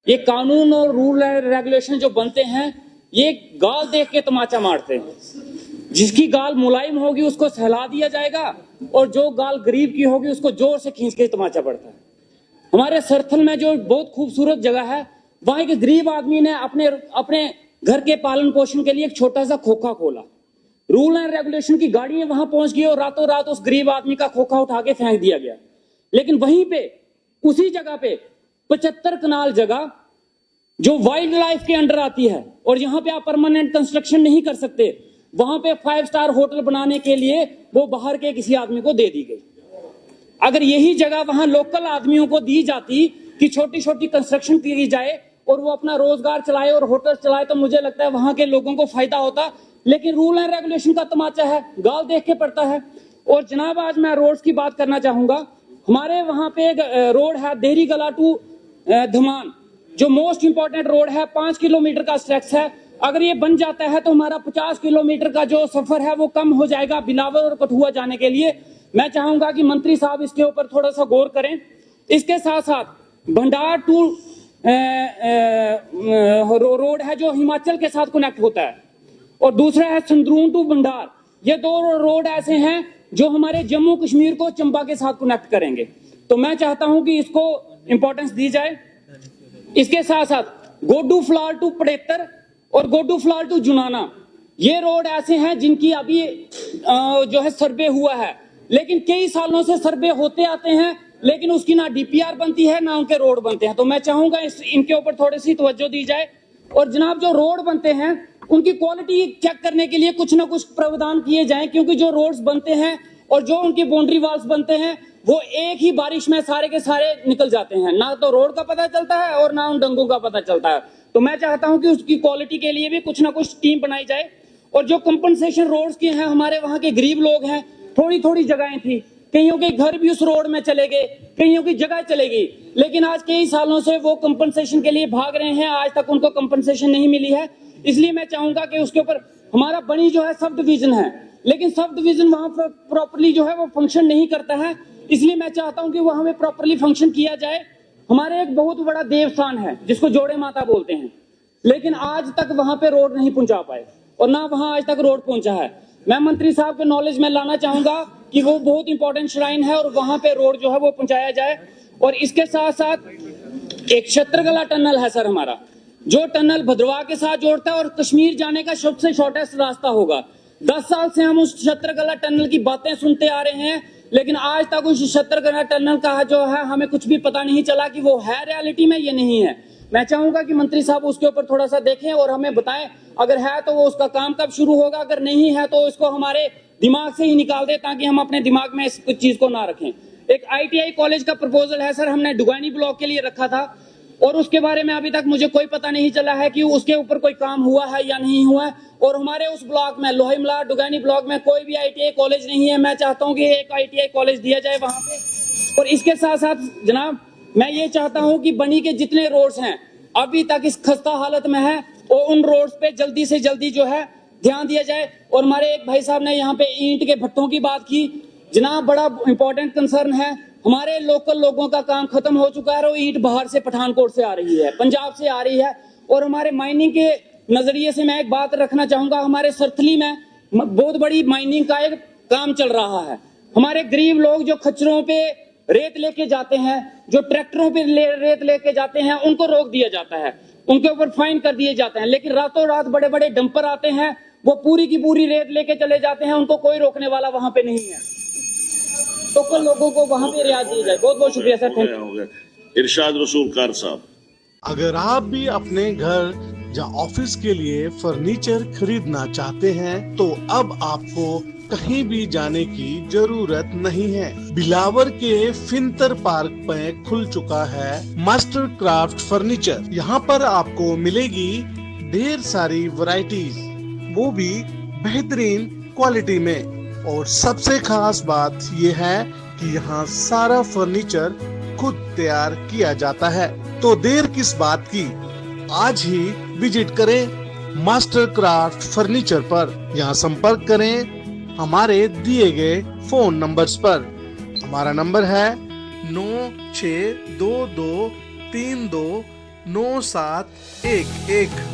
ये कानून और रूल एंड रेगुलेशन जो बनते हैं, ये गाल देख के तमाचा मारते हैं। जिसकी गाल मुलायम होगी उसको सहला दिया जाएगा, और जो गाल गरीब की होगी उसको जोर से खींच के तमाचा पड़ता है। हमारे सरथल में जो बहुत खूबसूरत जगह है, वहां एक गरीब आदमी ने अपने घर के पालन पोषण के लिए एक छोटा सा खोखा खोला। रूल एंड रेगुलेशन की गाड़ी वहां पहुंच गई और रातों रात उस गरीब आदमी का खोखा उठा के फेंक दिया गया। लेकिन वहीं पे उसी जगह पे 75 कनाल जगह जो वाइल्ड लाइफ के अंडर आती है, और यहां पे आप परमानेंट कंस्ट्रक्शन नहीं कर सकते, वहां पे 5 स्टार होटल बनाने के लिए वो बाहर के किसी आदमी को दे दी गई। अगर यही जगह वहां लोकल आदमियों को दी जाती कि छोटी छोटी कंस्ट्रक्शन की जाए और वो अपना रोजगार चलाए और होटल चलाए, तो मुझे लगता है वहां के लोगों को फायदा होता। लेकिन रूल एंड रेगुलेशन का तमाचा है, गाल देख के पड़ता है। और जनाब, आज मैं रोड्स की बात करना चाहूंगा। हमारे वहां पे एक रोड है देहरी गला टू धमान, जो मोस्ट इंपॉर्टेंट रोड है, 5 किलोमीटर का स्ट्रेच है। अगर ये बन जाता है तो हमारा 50 किलोमीटर का जो सफर है वो कम हो जाएगा बिलावर और कठुआ जाने के लिए। मैं चाहूंगा कि मंत्री साहब इसके ऊपर थोड़ा सा गौर करें। इसके साथ साथ भंडार टू रोड है जो हिमाचल के साथ कनेक्ट होता है, और दूसरा है संदरून टू भंडार। ये 2 रोड ऐसे हैं जो हमारे जम्मू कश्मीर को चंबा के साथ कनेक्ट करेंगे। तो मैं चाहता हूं कि इसको इंपॉर्टेंस दी जाए। इसके साथ साथ गोडू फ्लाल टू पड़ेतर और गोडू फ्लाल टू जुनाना, ये रोड ऐसे हैं जिनकी अभी जो है सर्वे हुआ है, लेकिन कई सालों से सर्वे होते आते हैं, लेकिन उसकी ना डीपीआर बनती है ना उनके रोड बनते हैं। तो मैं चाहूंगा इनके ऊपर थोड़ी सी तवज्जो दी जाए। और जनाब, जो रोड बनते हैं उनकी क्वालिटी चेक करने के लिए कुछ ना कुछ प्रावधान किए जाएं, क्योंकि जो रोड्स बनते हैं और जो उनकी बाउंड्री वॉल्स बनते हैं वो एक ही बारिश में सारे के सारे निकल जाते हैं। ना तो रोड का पता चलता है और ना उन डंगों का पता चलता है। तो मैं चाहता हूं कि उसकी क्वालिटी के लिए भी कुछ ना कुछ टीम बनाई जाए। और जो कंपनसेशन रोड्स की हैं, हमारे वहां के गरीब लोग हैं, थोड़ी थोड़ी जगहें थी, कईयों के घर भी उस रोड में चले गए, कईयों की जगह चले गई, लेकिन आज कई सालों से वो कंपनसेशन के लिए भाग रहे हैं, आज तक उनको कंपनसेशन नहीं मिली है। इसलिए मैं चाहूंगा कि उसके ऊपर हमारा बनी जो है सब डिवीजन है, लेकिन सब डिवीजन वहां पर प्रॉपरली जो है वो फंक्शन नहीं करता है। इसलिए मैं चाहता हूं कि वहां में प्रॉपरली फंक्शन किया जाए। हमारे एक बहुत बड़ा देवस्थान है जिसको जोड़े माता बोलते हैं, लेकिन आज तक वहां पे रोड नहीं पहुंचा पाए, और ना वहां आज तक रोड पहुंचा है। मैं मंत्री साहब के नॉलेज में लाना चाहूंगा कि वो बहुत इंपॉर्टेंट श्राइन है और वहां पे रोड जो है वो पहुंचाया जाए। और इसके साथ साथ एक छत्रगला टनल है सर हमारा, जो टनल भद्रवाह के साथ जोड़ता है और कश्मीर जाने का सबसे शॉर्टेस्ट रास्ता होगा। 10 साल से हम उस छत्रगला टनल की बातें सुनते आ रहे हैं, लेकिन आज तक उस छत्रगला टनल का जो है हमें कुछ भी पता नहीं चला कि वो है रियलिटी में ये नहीं है। मैं चाहूंगा कि मंत्री साहब उसके ऊपर थोड़ा सा देखें और हमें बताएं, अगर है तो वो उसका काम कब शुरू होगा, अगर नहीं है तो इसको हमारे दिमाग से ही निकाल दे, ताकि हम अपने दिमाग में इस चीज को ना रखें। एक ITI कॉलेज का प्रपोजल है सर, हमने डुगानी ब्लॉक के लिए रखा था, और उसके बारे में अभी तक मुझे कोई पता नहीं चला है कि उसके ऊपर कोई काम हुआ है या नहीं हुआ है। और हमारे उस ब्लॉक में लोहीमला डुगानी ब्लॉक में कोई भी ITI कॉलेज नहीं है। मैं चाहता हूं कि एक ITI कॉलेज दिया जाए वहां पे। और इसके साथ साथ जनाब, मैं ये चाहता हूं कि बनी के जितने रोड्स हैं अभी तक इस खस्ता हालत में है, और उन रोड्स पे जल्दी से जल्दी जो है ध्यान दिया जाए। और हमारे एक भाई साहब ने यहाँ पे ईंट के भट्टों की बात की, जनाब बड़ा इंपॉर्टेंट कंसर्न है। हमारे लोकल लोगों का काम खत्म हो चुका है, और ईंट बाहर से पठानकोट से आ रही है, पंजाब से आ रही है। और हमारे माइनिंग के नजरिए से मैं एक बात रखना चाहूंगा, हमारे सरथली में बहुत बड़ी माइनिंग का एक काम चल रहा है। हमारे गरीब लोग जो खच्चरों पे रेत लेके जाते हैं, जो ट्रैक्टरों पे रेत लेके जाते हैं, उनको रोक दिया जाता है, उनके ऊपर फाइन कर दिए जाते हैं। लेकिन रातों रात बड़े बड़े डंपर आते हैं, वो पूरी की पूरी रेत लेके चले जाते हैं, उनको कोई रोकने वाला वहां पे नहीं है। तो लोगों को वहां पे रियायत दी जाए। बहुत बहुत शुक्रिया सर, थैंक यू। इरशाद रसूल कार साहब, अगर आप भी अपने घर या ऑफिस के लिए फर्नीचर खरीदना चाहते हैं तो अब आपको कहीं भी जाने की जरूरत नहीं है। बिलावर के फिंतर पार्क में खुल चुका है मास्टर क्राफ्ट फर्नीचर। यहाँ पर आपको मिलेगी ढेर सारी वैरायटीज, वो भी बेहतरीन क्वालिटी में। और सबसे खास बात ये है कि यहाँ सारा फर्नीचर खुद तैयार किया जाता है। तो देर किस बात की, आज ही विजिट करें मास्टर क्राफ्ट फर्नीचर पर। यहाँ संपर्क करें हमारे दिए गए फोन नंबर्स पर। हमारा नंबर है 962232 9711।